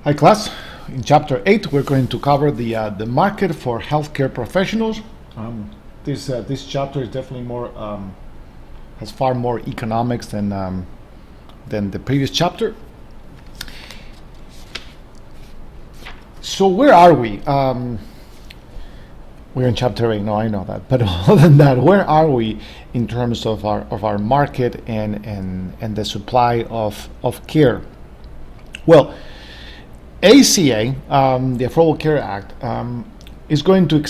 Hi class, in chapter 8 we're going to cover the market for healthcare professionals. This chapter is definitely more has far more economics than the previous chapter. So where are we? We're in chapter 8, no, I know that, but other than that, where are we in terms of our market and the supply of care? Well, ACA, the Affordable Care Act, is going to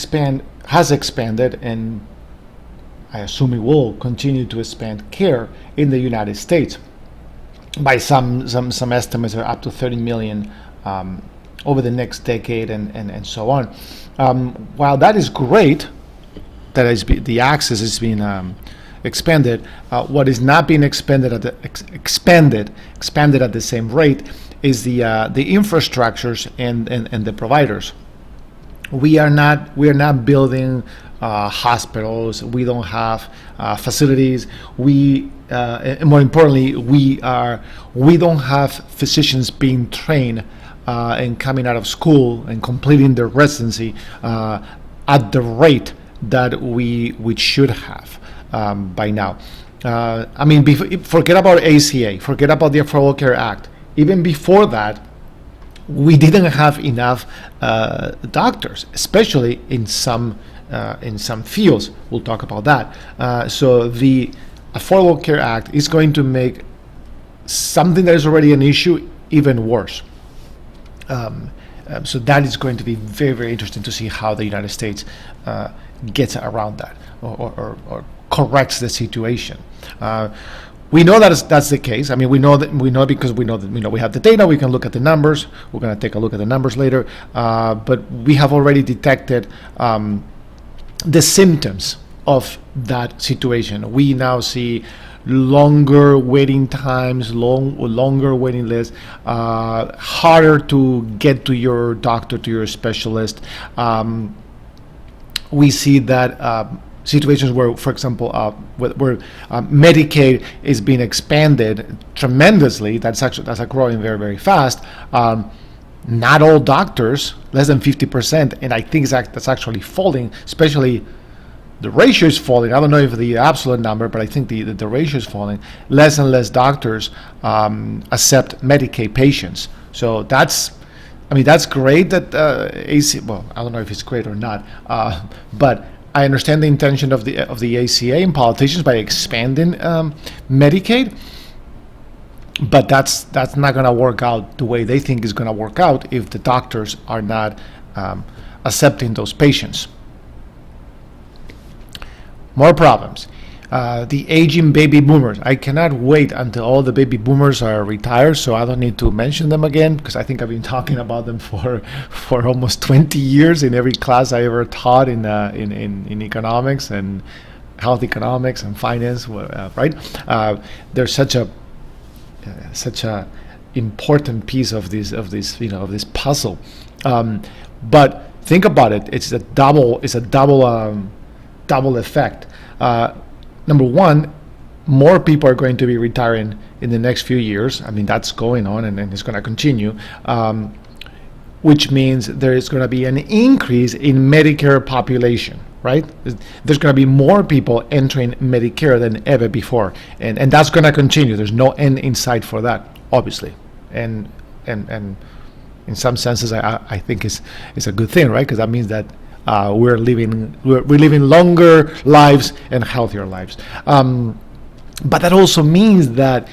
has expanded, and I assume it will continue to expand care in the United States. By some estimates are up to 30 million over the next decade and so on. While that is great, the access is being expanded, what is not being expanded at the same rate is the infrastructures and the providers. We are not building hospitals. We don't have facilities. And more importantly, we don't have physicians being trained and coming out of school and completing their residency at the rate that we should have by now. Forget about ACA, forget about the Affordable Care Act. Even before that, we didn't have enough doctors, especially in some fields. We'll talk about that. So the Affordable Care Act is going to make something that is already an issue even worse. So that is going to be very, very interesting to see how the United States gets around that or corrects the situation. We know that's the case. We know because we have the data. We can look at the numbers. We're going to take a look at the numbers later. But we have already detected the symptoms of that situation. We now see longer waiting times, longer waiting lists, harder to get to your doctor, to your specialist. We see that situations where, for example, where Medicaid is being expanded tremendously. That's growing very, very fast. Not all doctors, less than 50%, and I think that's actually falling, especially the ratio is falling. I don't know if the absolute number, but I think the ratio is falling. Less and less doctors accept Medicaid patients. So that's great that AC. Well, I don't know if it's great or not, but I understand the intention of the ACA and politicians by expanding Medicaid, but that's not going to work out the way they think is going to work out if the doctors are not accepting those patients. More problems. The aging baby boomers. I cannot wait until all the baby boomers are retired, so I don't need to mention them again, because I think I've been talking about them for almost 20 years in every class I ever taught in economics and health economics and finance. Right? They're such a important piece of this puzzle. But think about it. It's a double effect. Number one, more people are going to be retiring in the next few years. That's going on and it's going to continue, which means there is going to be an increase in Medicare population, right? There's going to be more people entering Medicare than ever before, and that's going to continue. There's no end in sight for that, obviously, and in some senses, I think it's a good thing, right? Because that means that we're living longer lives and healthier lives. But that also means that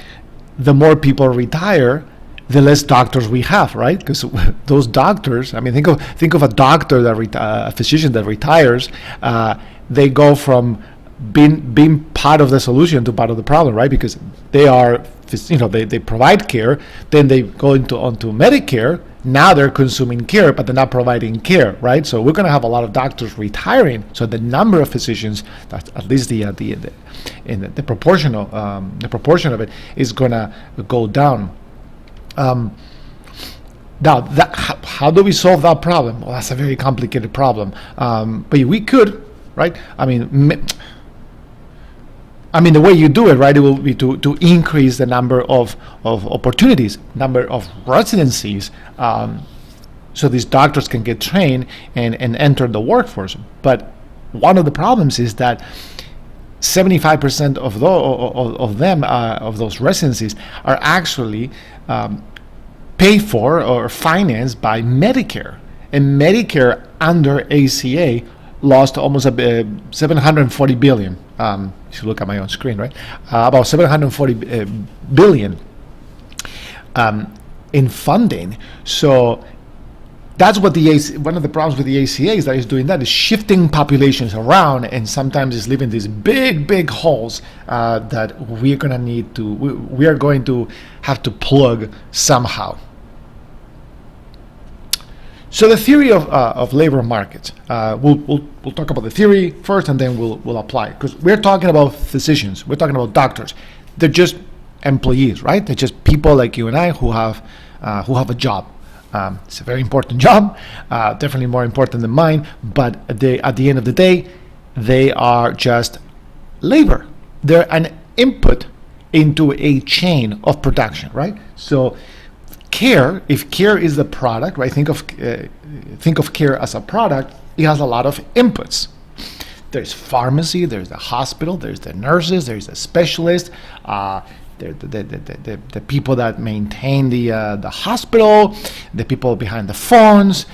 the more people retire, the less doctors we have, right? Because those doctors, think of a doctor a physician that retires. They go from being part of the solution to part of the problem, right? Because they provide care, then they go onto Medicare. Now they're consuming care, but they're not providing care, right? So we're going to have a lot of doctors retiring. So the number of physicians, at least the proportion of it, is going to go down. Now, how do we solve that problem? Well, that's a very complicated problem, but we could, right? I mean, the way you do it, right, it will be to increase the number of opportunities, number of residencies, so these doctors can get trained and enter the workforce. But one of the problems is that 75% of those residencies are actually paid for or financed by Medicare. And Medicare under ACA lost almost 740 billion. If you look at my own screen, right? About 740 billion in funding. So that's what one of the problems with the ACA is that it's doing that, is shifting populations around, and sometimes it's leaving these big holes that we're gonna need to, we are going to have to plug somehow. So the theory of labor markets, we'll talk about the theory first, and then we'll apply it, because we're talking about physicians, we're talking about doctors. They're just employees, right? They're just people like you and I who have a job. It's a very important job, definitely more important than mine, but at the end of the day, they are just labor. They're an input into a chain of production, right? So care, if care is the product, right? Think of care as a product. It has a lot of inputs. There's pharmacy, there's the hospital, there's the nurses, there's the specialist, the people that maintain the hospital, the people behind the phones,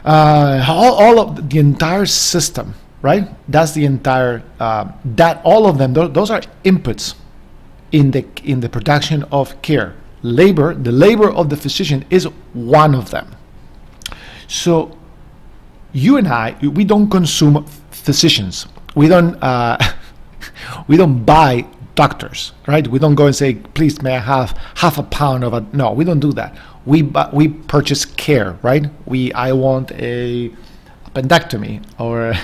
all of the entire system, right? That's the entire that all of them. Those are inputs in the production of care. Labor, the labor of the physician is one of them. So you and I, we don't consume physicians. We don't buy doctors, right? We don't go and say, please, may I have half a pound of a, no, we don't do that. We purchase care, right? I want a appendectomy, or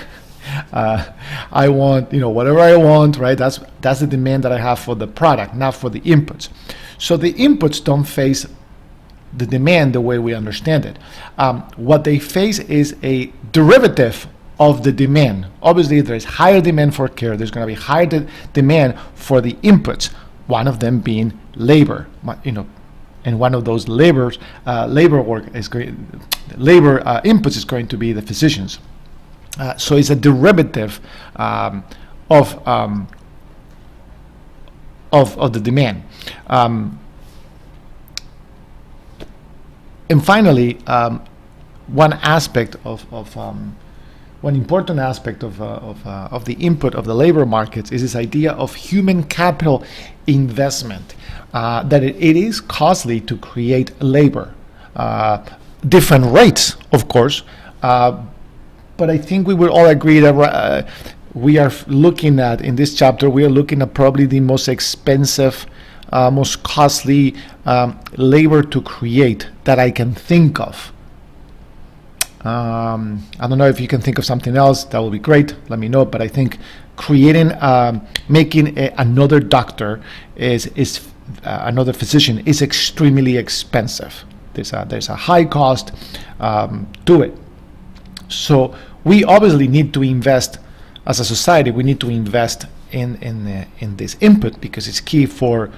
I want, whatever I want, right? That's the demand that I have for the product, not for the inputs. So the inputs don't face the demand the way we understand it. What they face is a derivative of the demand. Obviously, there's higher demand for care. There's going to be higher demand for the inputs. One of them being labor, and one of those labor inputs is going to be the physicians. So it's a derivative of the demand. And finally, one important aspect of the input of the labor markets is this idea of human capital investment. That it is costly to create labor. Different rates, of course, but I think we would all agree that we are looking at, in this chapter, we are looking at probably the most expensive, most costly labor to create that I can think of. I don't know if you can think of something else. That would be great. Let me know. But I think making another doctor is another physician is extremely expensive. There's a high cost to it. So we obviously need to invest as a society. We need to invest in this input, because it's key for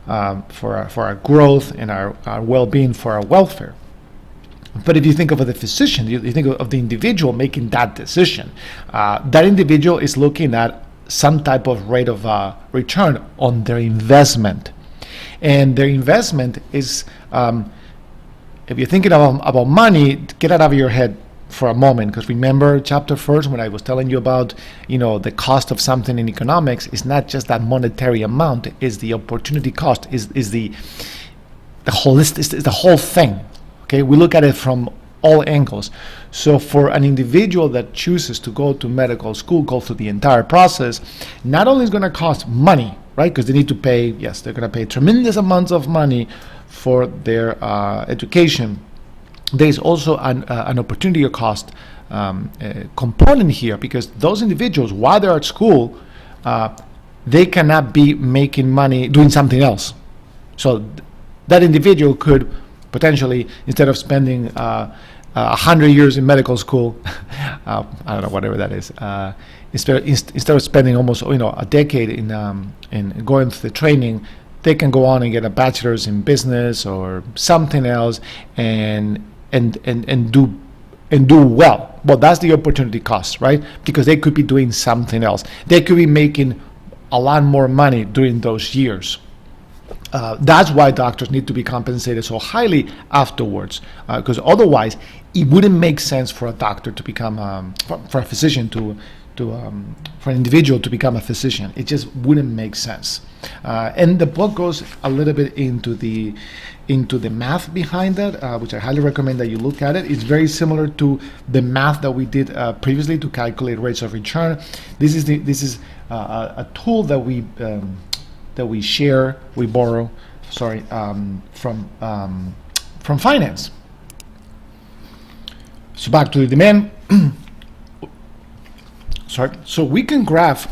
our growth and our well-being, for our welfare. But if you think of the physician, you think of the individual making that decision. That individual is looking at some type of rate of return on their investment. And their investment is, if you're thinking about money, get it out of your head for a moment, because remember chapter first when I was telling you about the cost of something in economics is not just that monetary amount, is the opportunity cost, is the holistic, is the whole thing. Okay, we look at it from all angles. So for an individual that chooses to go to medical school, go through the entire process, not only is going to cost money, right? Because they need to pay, yes, they're going to pay tremendous amounts of money for their education. There's also an opportunity cost component here, because those individuals, while they're at school, they cannot be making money doing something else. So that individual could potentially, instead of spending 100 years in medical school, I don't know, whatever that is, instead of spending almost a decade in going through the training, they can go on and get a bachelor's in business or something else and do well. Well, that's the opportunity cost, right? Because they could be doing something else. They could be making a lot more money during those years. That's why doctors need to be compensated so highly afterwards, because otherwise it wouldn't make sense for a doctor to become, for a physician for an individual to become a physician. It just wouldn't make sense. And the book goes a little bit into the math behind that, which I highly recommend that you look at it. It's very similar to the math that we did previously to calculate rates of return. This is a tool that we borrow from finance. So back to the demand. So we can graph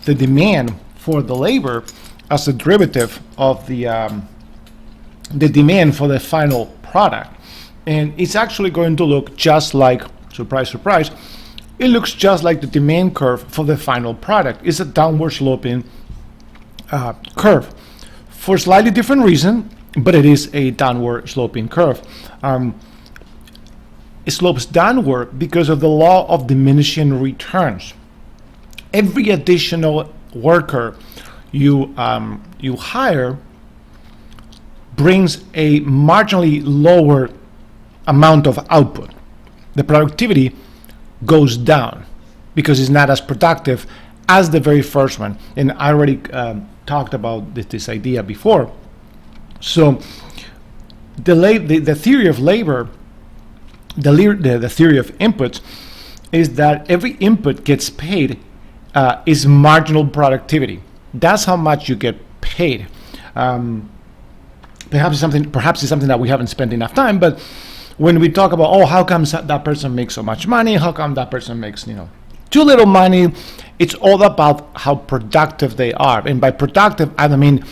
the demand for the labor as a derivative of the demand for the final product, and it's actually going to look just like, surprise, surprise, it looks just like the demand curve for the final product. It's a downward sloping curve for slightly different reason, but it is a downward sloping curve. It slopes downward because of the law of diminishing returns. Every additional worker you hire brings a marginally lower amount of output. The productivity goes down because it's not as productive as the very first one. And I already talked about this idea before. So the theory of labor, the theory of inputs, is that every input gets paid is marginal productivity. That's how much you get paid. Perhaps it's something that we haven't spent enough time, but when we talk about, how come that person makes so much money? How come that person makes, too little money? It's all about how productive they are. And by productive, I don't mean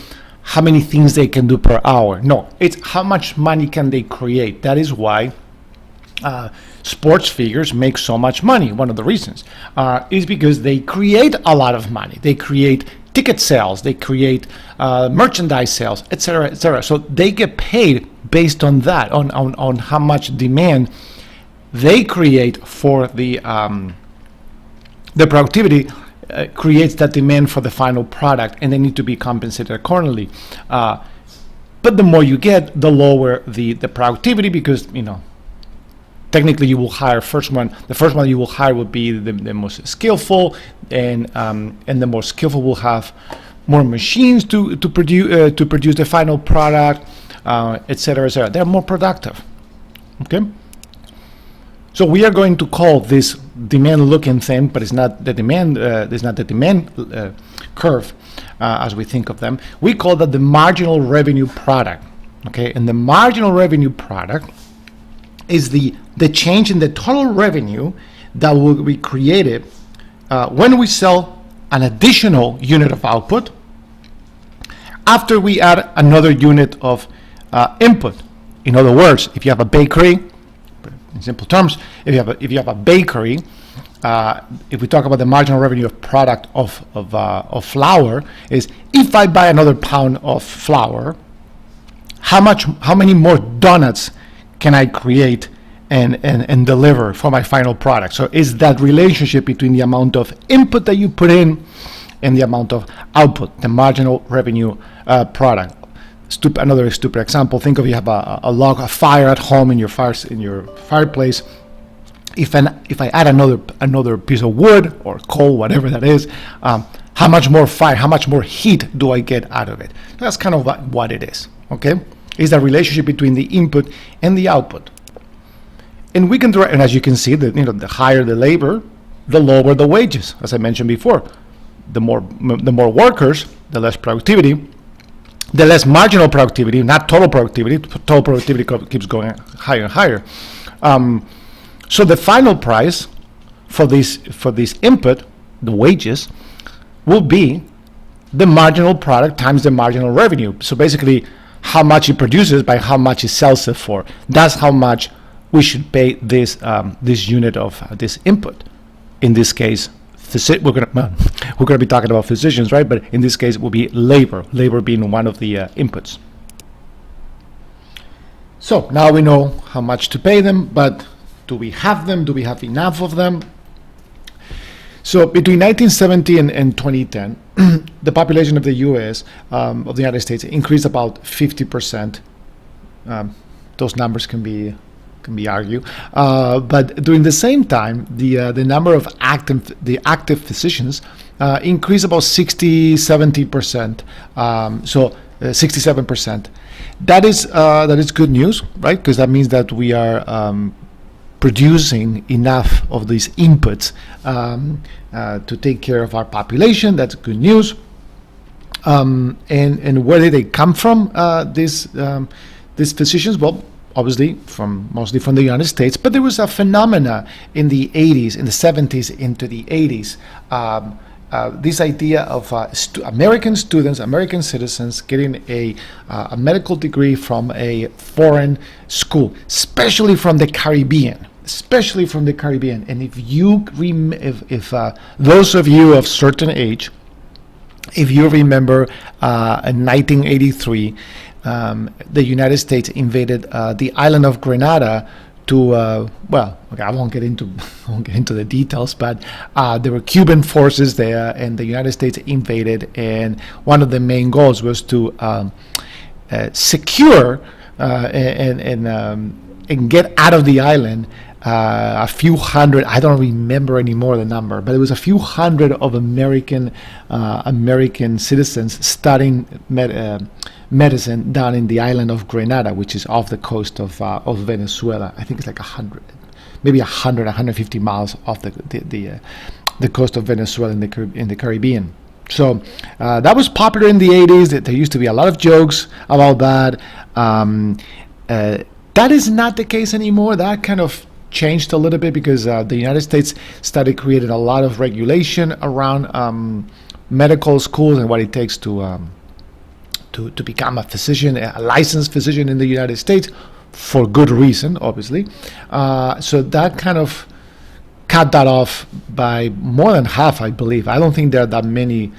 how many things they can do per hour. No, it's how much money can they create. That is why sports figures make so much money. One of the reasons is because they create a lot of money. They create ticket sales, they create merchandise sales, etc., etc. So they get paid based on that, on how much demand they create for the productivity creates that demand for the final product, and they need to be compensated accordingly. But the more you get, the lower the productivity, because technically you will hire the first one you will hire will be the most skillful, and the more skillful will have more machines to produce the final product, etc., etc. They're more productive. Okay. So we are going to call this demand-looking thing, but it's not the demand. It's not the demand curve as we think of them. We call that the marginal revenue product. Okay, and the marginal revenue product is the change in the total revenue that will be created when we sell an additional unit of output after we add another unit of input. In other words, if you have a bakery, in simple terms, if you have a bakery, if we talk about the marginal revenue of product of flour, is if I buy another pound of flour, how many more donuts can I create and deliver for my final product? So it's that relationship between the amount of input that you put in and the amount of output, the marginal revenue product. Another stupid example. Think of, you have a fire at home in your fireplace. If I add another piece of wood or coal, whatever that is, how much more fire, how much more heat do I get out of it? That's kind of what it is. Okay, it's the relationship between the input and the output. And we can draw, and as you can see, that the higher the labor, the lower the wages. As I mentioned before, the more workers, the less productivity. The less marginal productivity, not total productivity. Total productivity keeps going higher and higher. So the final price for this input, the wages, will be the marginal product times the marginal revenue. So basically, how much it produces by how much it sells it for. That's how much we should pay this unit of this input. In this case, we're gonna be talking about physicians, right? But in this case, it will be labor being one of the inputs. So now we know how much to pay them, but do we have them? Do we have enough of them? So between 1970 and 2010, the population of the U.S. Of the United States increased about 50%. Those numbers can be argued, but during the same time, the number of active physicians increased about 70%. So 67%. That is good news, right? Because that means that we are producing enough of these inputs to take care of our population. That's good news. And where did they come from? These physicians, well, obviously mostly from the United States, but there was a phenomena in the 80s, in the 70s into the 80s. This idea of American students, American citizens getting a medical degree from a foreign school, especially from the Caribbean. And if you if those of you of certain age, if you remember in 1983, the United States invaded the island of Grenada to I won't get into the details, but there were Cuban forces there, and the United States invaded, and one of the main goals was to secure and get out of the island a few hundred. I don't remember anymore the number, but it was a few hundred of American citizens studying medicine down in the island of Grenada, which is off the coast of Venezuela. I think it's like 150 miles off the coast of Venezuela in the Caribbean. So that was popular in the 80s. There used to be a lot of jokes about that. That is not the case anymore. That kind of changed a little bit because the United States started creating a lot of regulation around medical schools and what it takes to become a physician, a licensed physician in the United States, for good reason, obviously. So that kind of cut that off by more than half, I believe. I don't think there are that many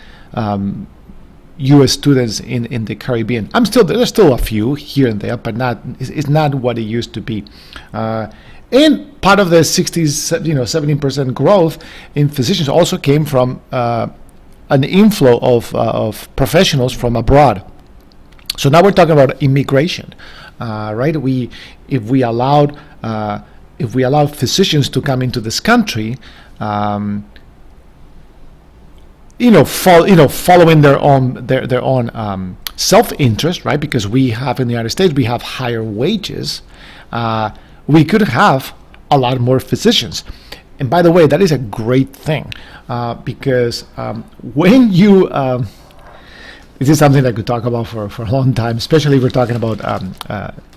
U.S. students in the Caribbean. There's still a few here and there, but it's not what it used to be. And part of the 70% growth in physicians also came from an inflow of professionals from abroad. So now we're talking about immigration, right? If we allowed physicians to come into this country, following their own self-interest, right? Because we have in the United States, we have higher wages. We could have a lot more physicians. And by the way, that is a great thing because when you this is something I could talk about for a long time, especially if we're talking about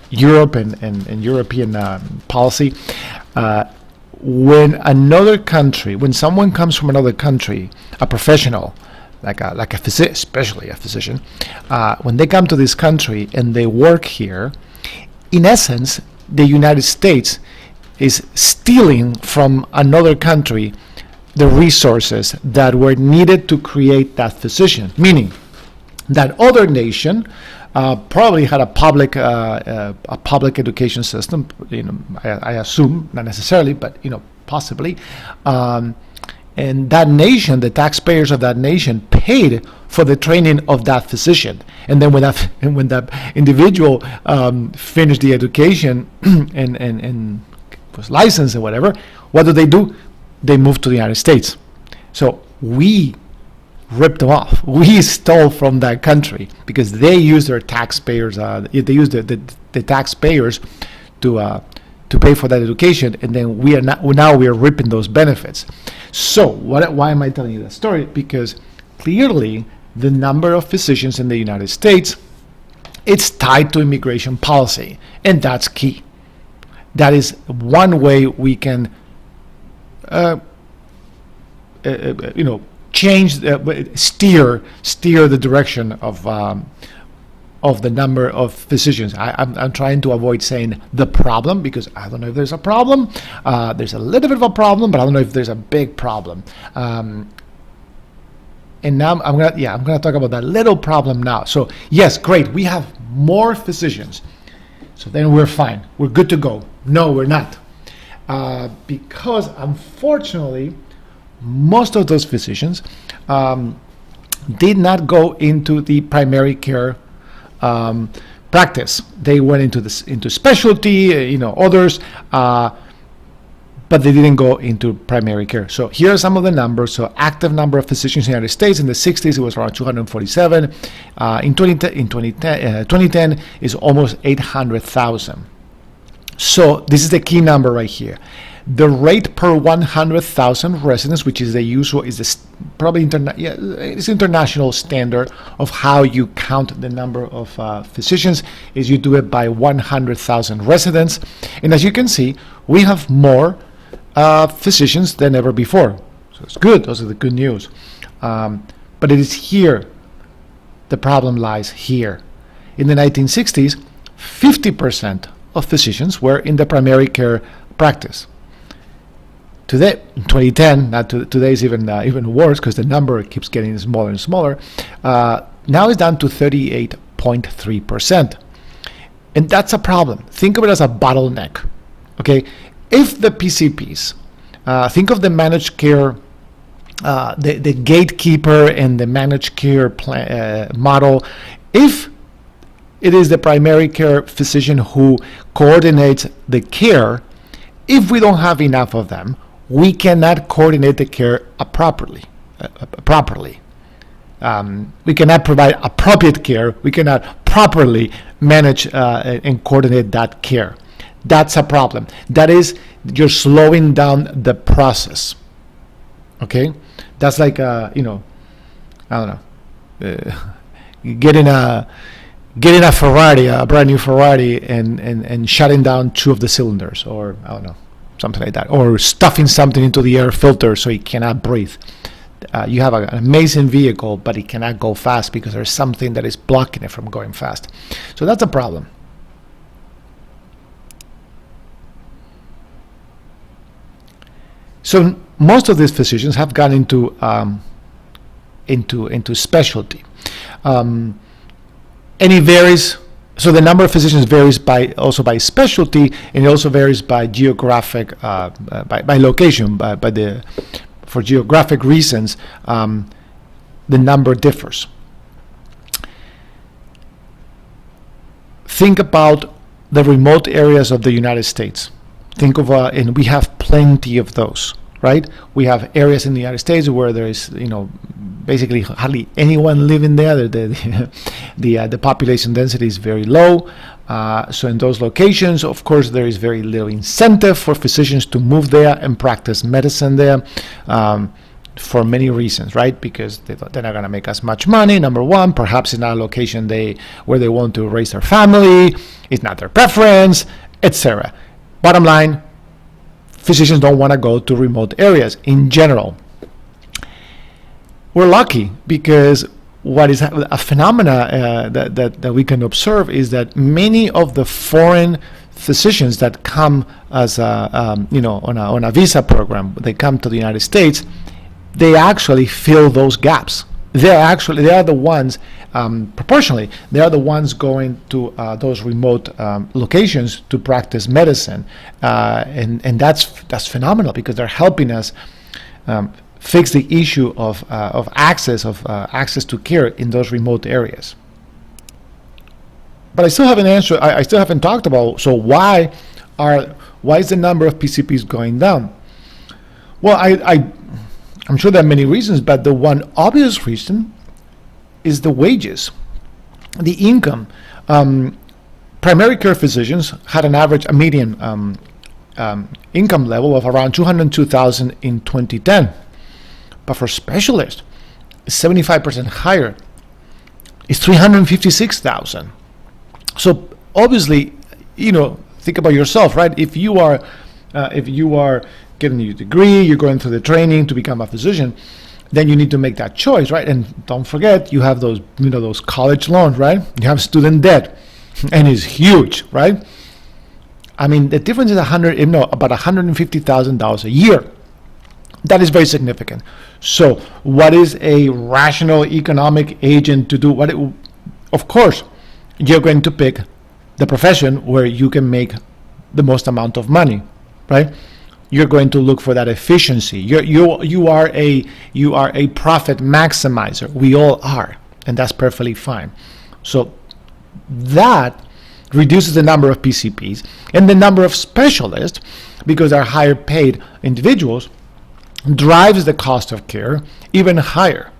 Europe and European policy. When someone comes from another country, a professional, like a physician, especially a physician, when they come to this country and they work here, in essence, the United States is stealing from another country the resources that were needed to create that physician, meaning that other nation probably had a public education system. I assume, not necessarily, but possibly. And that nation, the taxpayers of that nation, paid for the training of that physician. And then when that individual finished the education and was licensed or whatever, what do? They moved to the United States. So we ripped them off. We stole from that country because they used their taxpayers. They used the taxpayers to pay for that education, and then we are ripping those benefits. So why am I telling you that story? Because clearly the number of physicians in the United States, it's tied to immigration policy, and that's key. That is one way we can change, steer the direction of of the number of physicians. I'm trying to avoid saying the problem, because I don't know if there's a problem. There's a little bit of a problem, but I don't know if there's a big problem. And now I'm gonna talk about that little problem now. So yes, great, we have more physicians. So then we're fine. We're good to go. No, we're not. Because unfortunately, most of those physicians did not go into the primary care practice. They went into specialty, others, but they didn't go into primary care. So here are some of the numbers. So active number of physicians in the United States in the 60s, it was around 247. In 2010 is almost 800,000. So this is the key number right here. The rate per 100,000 residents, which is the usual, is probably it's international standard of how you count the number of physicians, is you do it by 100,000 residents. And as you can see, we have more physicians than ever before. So it's good. Those are the good news. But it is here. The problem lies here. In the 1960s, 50% of physicians were in the primary care practice. Today, in 2010, today is even worse because the number keeps getting smaller and smaller. Now it's down to 38.3%. And that's a problem. Think of it as a bottleneck. Okay, if the PCPs, think of the managed care, the gatekeeper and the managed care model. If it is the primary care physician who coordinates the care, if we don't have enough of them, we cannot coordinate the care properly. We cannot provide appropriate care. We cannot properly manage and coordinate that care. That's a problem. That is, you're slowing down the process. Okay, that's like I don't know, getting a Ferrari, a brand new Ferrari, and shutting down two of the cylinders, or I don't know, something like that, or stuffing something into the air filter so it cannot breathe. You have an amazing vehicle, but it cannot go fast because there's something that is blocking it from going fast. So that's a problem. So most of these physicians have gone into specialty, and it varies. So the number of physicians varies also by specialty, and it also varies by geographic, by location, for geographic reasons. The number differs. Think about the remote areas of the United States. Think of, and we have plenty of those, right? We have areas in the United States where there is, basically hardly anyone living there. The population density is very low. So in those locations, of course, there is very little incentive for physicians to move there and practice medicine there, for many reasons, right? Because they're not going to make as much money, number one. Perhaps it's not a location where they want to raise their family. It's not their preference, etc. Bottom line, physicians don't want to go to remote areas in general. We're lucky because what is a phenomena that we can observe is that many of the foreign physicians that come as on a visa program, they come to the United States, they actually fill those gaps. They are the ones, proportionally, they are the ones going to those remote locations to practice medicine, and that's phenomenal because they're helping us fix the issue of access to care in those remote areas. But I still haven't answered. I still haven't talked about. So why is the number of PCPs going down? Well, I'm sure there are many reasons, but the one obvious reason is the wages, the income. Primary care physicians had a median income level of around $202,000 in 2010, but for specialists, it's 75% higher. It's $356,000. So obviously, think about yourself, right? If you are getting your degree, you're going through the training to become a physician, then you need to make that choice, right? And don't forget, you have those college loans, right? You have student debt, and it's huge, right? I mean, the difference is about $150,000 a year. That is very significant. So, what is a rational economic agent to do? Of course, you're going to pick the profession where you can make the most amount of money, right? You're going to look for that efficiency. You are a profit maximizer. We all are, and that's perfectly fine. So that reduces the number of PCPs and the number of specialists, because they're higher paid individuals, drives the cost of care even higher.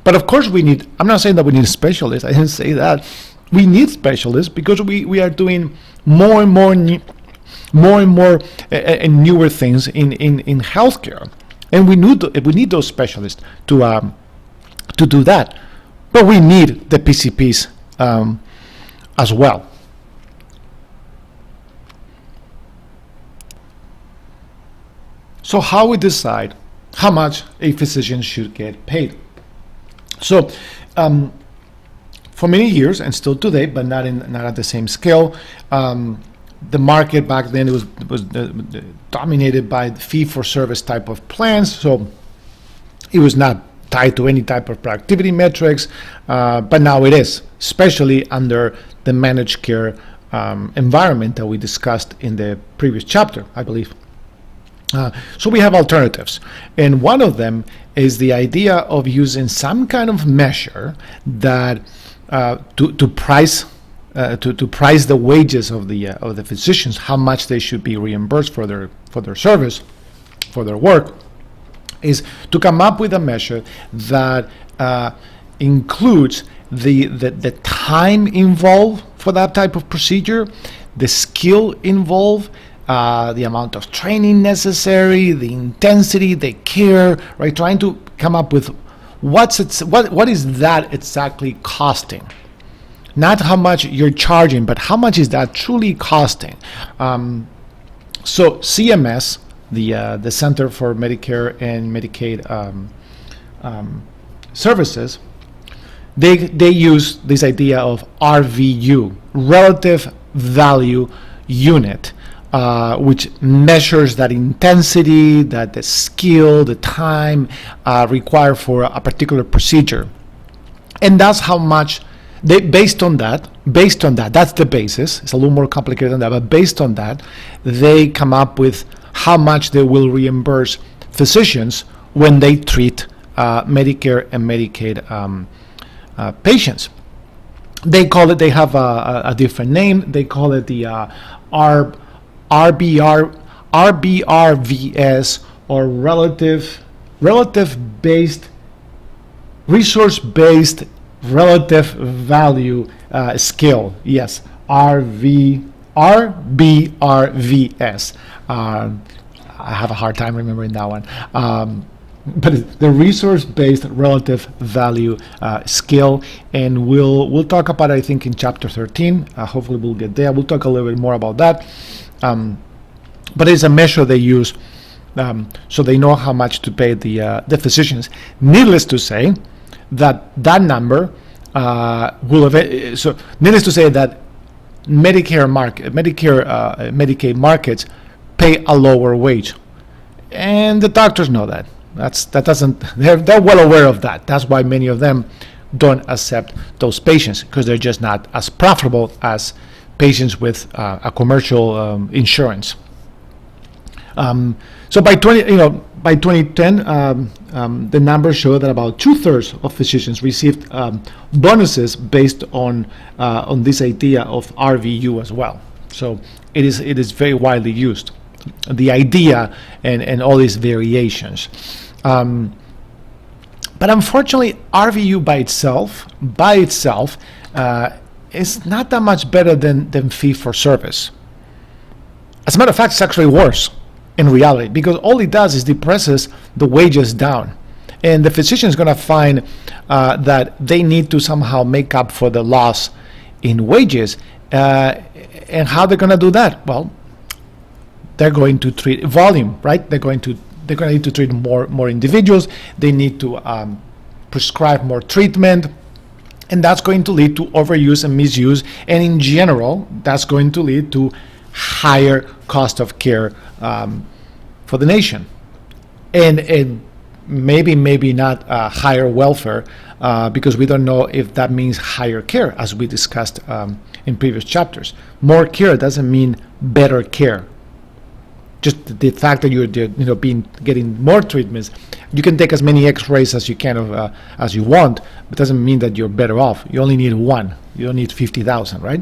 But of course I'm not saying that we need specialists. I didn't say that. We need specialists because we are doing more and more and newer things in healthcare, and we need those specialists to do that. But we need the PCPs as well. So how we decide how much a physician should get paid? So for many years, and still today, but not at the same scale, the market back then was dominated by the fee-for-service type of plans. So it was not tied to any type of productivity metrics, but now it is, especially under the managed care environment that we discussed in the previous chapter, I believe. So we have alternatives, and one of them is the idea of using some kind of measure that to price the wages of the physicians, how much they should be reimbursed for their service, for their work, is to come up with a measure that includes the time involved for that type of procedure, the skill involved, the amount of training necessary, the intensity, the care, right? Trying to come up with what is that exactly costing? Not how much you're charging, but how much is that truly costing? So CMS, the Center for Medicare and Medicaid Services, they use this idea of RVU, relative value unit, which measures that intensity, that the skill, the time required for a particular procedure. And that's how much based on that, that's the basis. It's a little more complicated than that, but based on that, they come up with how much they will reimburse physicians when they treat Medicare and Medicaid patients. They have a different name. They call it the RBRVS, or resource-based relative value scale. Yes, RBRVS. I have a hard time remembering that one. But it's the resource-based relative value scale, and we'll talk about it, I think, in chapter 13. Hopefully we'll get there. We'll talk a little bit more about that. But it's a measure they use so they know how much to pay the physicians. Needless to say, that number needless to say that Medicaid markets pay a lower wage, and the doctors know that. They're well aware of that. That's why many of them don't accept those patients, because they're just not as profitable as patients with a commercial insurance. So by 2010, the numbers show that about 2/3 of physicians received bonuses based on this idea of RVU as well. So it is very widely used, the idea and all these variations. But unfortunately, RVU by itself is not that much better than fee for service. As a matter of fact, it's actually worse in reality, because all it does is depresses the wages down, and the physician is going to find that they need to somehow make up for the loss in wages. And how they're going to do that? Well, they're going to treat volume, right? They're going to They're going to need to treat more individuals. They need to prescribe more treatment, and that's going to lead to overuse and misuse. And in general, that's going to lead to higher cost of care for the nation, and maybe not higher welfare, because we don't know if that means higher care, as we discussed in previous chapters. More care doesn't mean better care. Just the fact that you're getting more treatments, you can take as many X-rays as you can as you want, but doesn't mean that you're better off. You only need one. You don't need 50,000, right?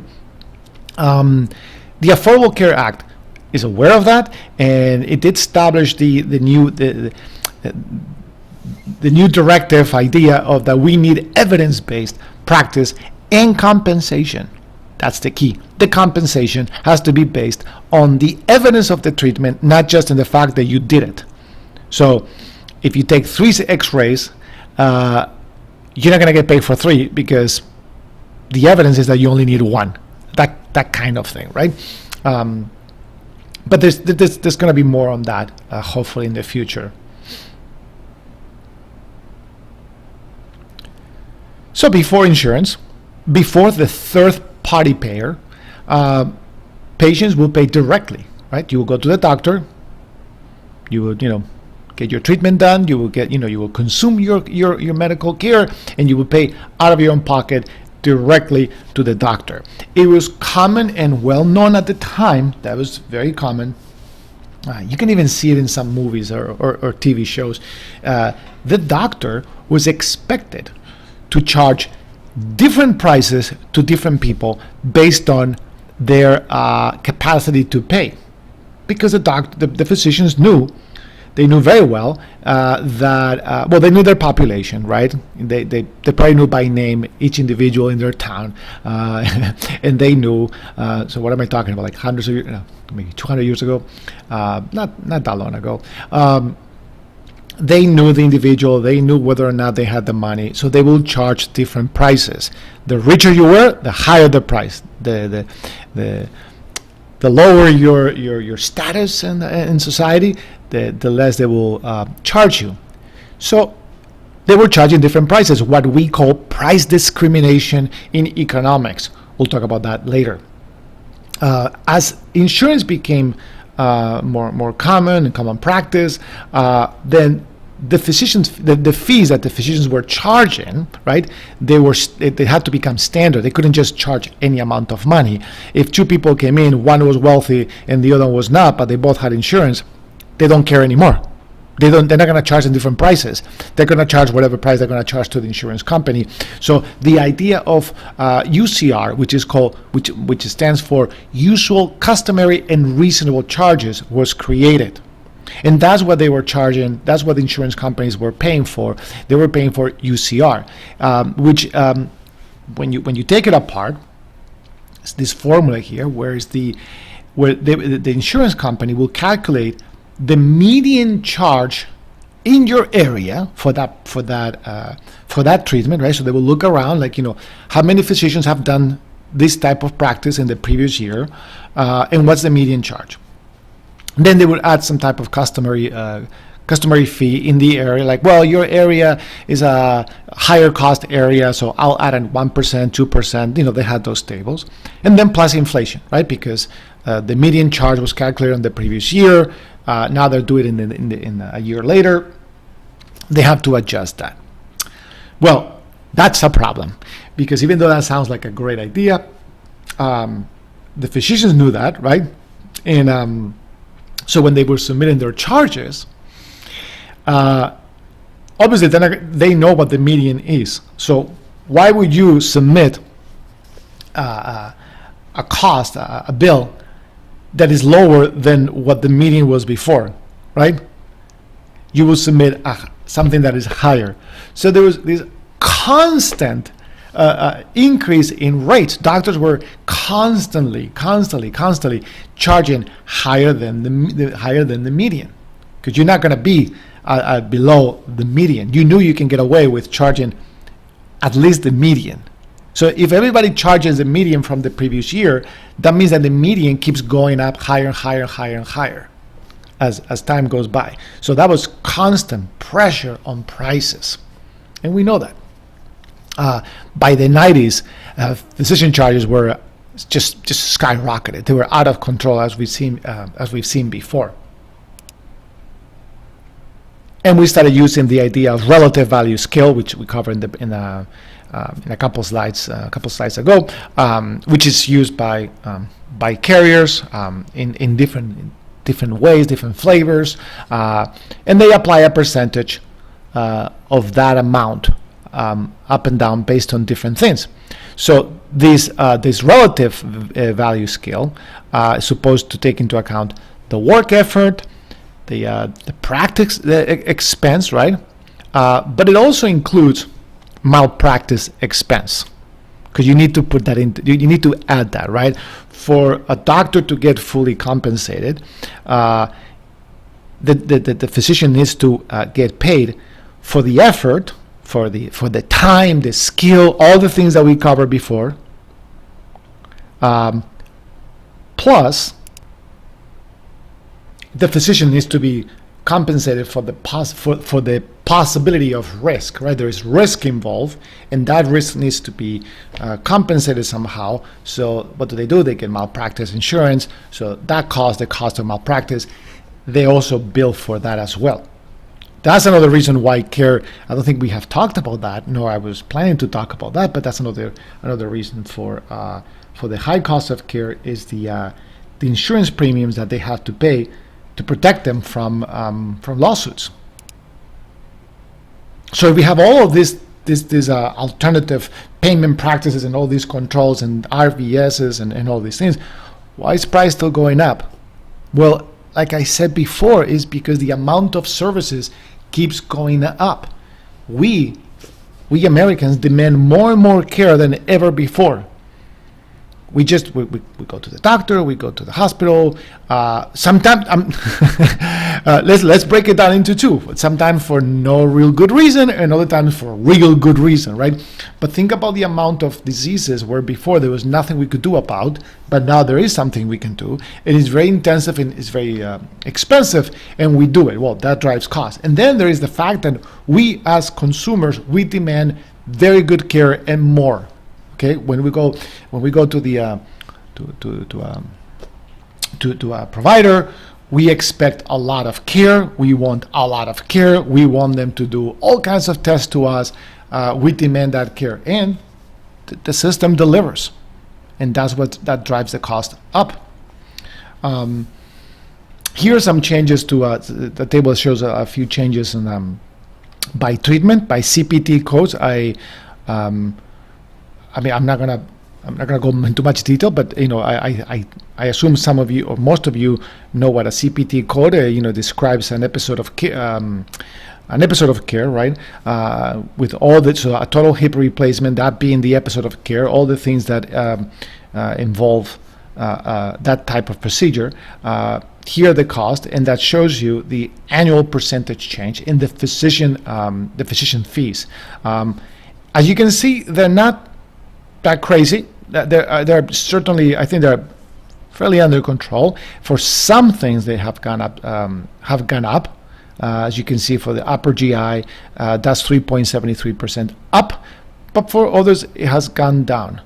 The Affordable Care Act is aware of that, and it did establish the new directive idea of that we need evidence-based practice and compensation. That's the key. The compensation has to be based on the evidence of the treatment, not just in the fact that you did it. So if you take 3 X-rays, you're not going to get paid for 3 because the evidence is that you only need 1. That kind of thing, right? But there's going to be more on that, hopefully in the future. So before insurance, before the third-party payer, patients will pay directly, right? You will go to the doctor, you will, get your treatment done, you will get, you will consume your medical care, and you will pay out of your own pocket directly to the doctor. It was common and well known at the time. That was very common. You can even see it in some movies or TV shows. The doctor was expected to charge different prices to different people based on their capacity to pay, because the physicians knew. They knew very well that they knew their population, right? They probably knew by name each individual in their town, and they knew. So what am I talking about? Like hundreds of years, maybe 200 years ago, not that long ago. They knew the individual. They knew whether or not they had the money, so they will charge different prices. The richer you were, the higher the price. The lower your status in society, the less they will charge you. So they were charging different prices, what we call price discrimination in economics. We'll talk about that later. As insurance became more common and common practice, then the fees that the physicians were charging, right? They had to become standard. They couldn't just charge any amount of money. If 2 people came in, one was wealthy and the other was not, but they both had insurance, they don't care anymore. They're not going to charge in different prices. They're going to charge whatever price they're going to charge to the insurance company. So the idea of UCR, which stands for usual, customary, and reasonable charges, was created. And that's what they were charging. That's what the insurance companies were paying for. They were paying for UCR, which when you take it apart, it's this formula here, where the insurance company will calculate the median charge in your area for that treatment, right? So they will look around, like, how many physicians have done this type of practice in the previous year, and what's the median charge. Then they would add some type of customary fee in the area, like, well, your area is a higher cost area, so I'll add in 1%, 2%. They had those tables, and then plus inflation, right? Because the median charge was calculated on the previous year. Now they're doing it in a year later. They have to adjust that. Well, that's a problem, because even though that sounds like a great idea, the physicians knew that, right? And so when they were submitting their charges, obviously they know what the median is. So why would you submit a bill that is lower than what the median was before, right? You will submit something that is higher. So there was this constant increase in rates. Doctors were constantly charging higher than the median, because you're not going to be below the median. You knew you can get away with charging at least the median. So if everybody charges the median from the previous year, that means that the median keeps going up higher and higher and higher and higher. as time goes by. So that was constant pressure on prices, and we know that. By the 90s, physician charges were just skyrocketed. They were out of control, as we've seen before. And we started using the idea of relative value scale, which we covered in a couple slides ago, which is used by carriers in different ways, different flavors, and they apply a percentage of that amount up and down based on different things. So this relative value scale is supposed to take into account the work effort, the practice, the expense, right? But it also includes malpractice expense, because you need to put that in. You need to add that, right? For a doctor to get fully compensated, the physician needs to get paid for the effort, for the time, the skill, all the things that we covered before, plus the physician needs to be compensated for the possibility of risk, right? There is risk involved, and that risk needs to be compensated somehow. So what do? They get malpractice insurance. So that the cost of malpractice, they also bill for that as well. That's another reason why care, I don't think we have talked about that, nor I was planning to talk about that, but that's another reason for the high cost of care is the insurance premiums that they have to pay to protect them from lawsuits. So if we have all of these alternative payment practices and all these controls and RVSs and all these things, why is price still going up? Well, like I said before, is because the amount of services keeps going up. We Americans demand more and more care than ever before. We go to the doctor, we go to the hospital. Sometimes let's break it down into two. Sometimes for no real good reason, and other times for real good reason, right? But think about the amount of diseases where before there was nothing we could do about, but now there is something we can do. It is very intensive and it's very expensive, and we do it. Well, that drives costs. And then there is the fact that we as consumers, we demand very good care and more. Okay, when we go to the to a provider, we expect a lot of care. We want a lot of care. We want them to do all kinds of tests to us. We demand that care, and the system delivers, and that drives the cost up. Here are some changes to the table shows a few changes in by treatment, by CPT codes. I mean, I'm not gonna go into much detail, but I assume some of you or most of you know what a CPT code describes an episode of care, right? With all the a total hip replacement, that being the episode of care, all the things that involve that type of procedure. Here the cost, and that shows you the annual percentage change in the physician fees. As you can see, they're not that crazy. They're certainly, I think they're fairly under control. For some things, they have gone up. As you can see, for the upper GI, that's 3.73% up, but for others, it has gone down,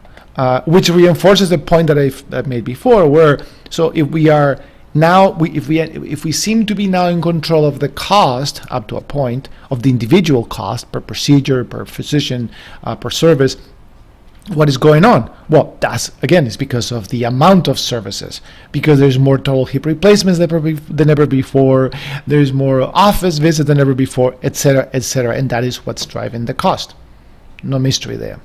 which reinforces the point that I've made before. Where so if we are now, if we seem to be now in control of the cost up to a point of the individual cost per procedure, per physician, per service. What is going on? Well, that's again is because of the amount of services, because there's more total hip replacements than ever before, there's more office visits than ever before, etc., and that is what's driving the cost. No mystery there.